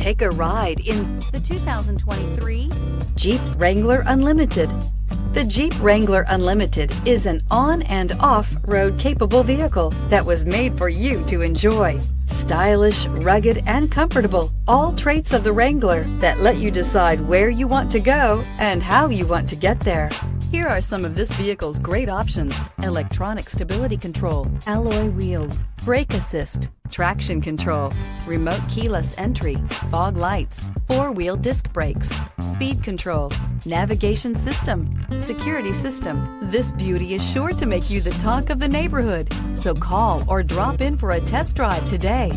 Take a ride in the 2023 Jeep Wrangler Unlimited. The Jeep Wrangler Unlimited is an on- and off-road capable vehicle that was made for you to enjoy. Stylish, rugged, and comfortable, all traits of the Wrangler that let you decide where you want to go and how you want to get there. Here are some of this vehicle's great options: electronic stability control, alloy wheels, brake assist, traction control, remote keyless entry, fog lights, four-wheel disc brakes, speed control, navigation system, security system. This beauty is sure to make you the talk of the neighborhood. So call or drop in for a test drive today.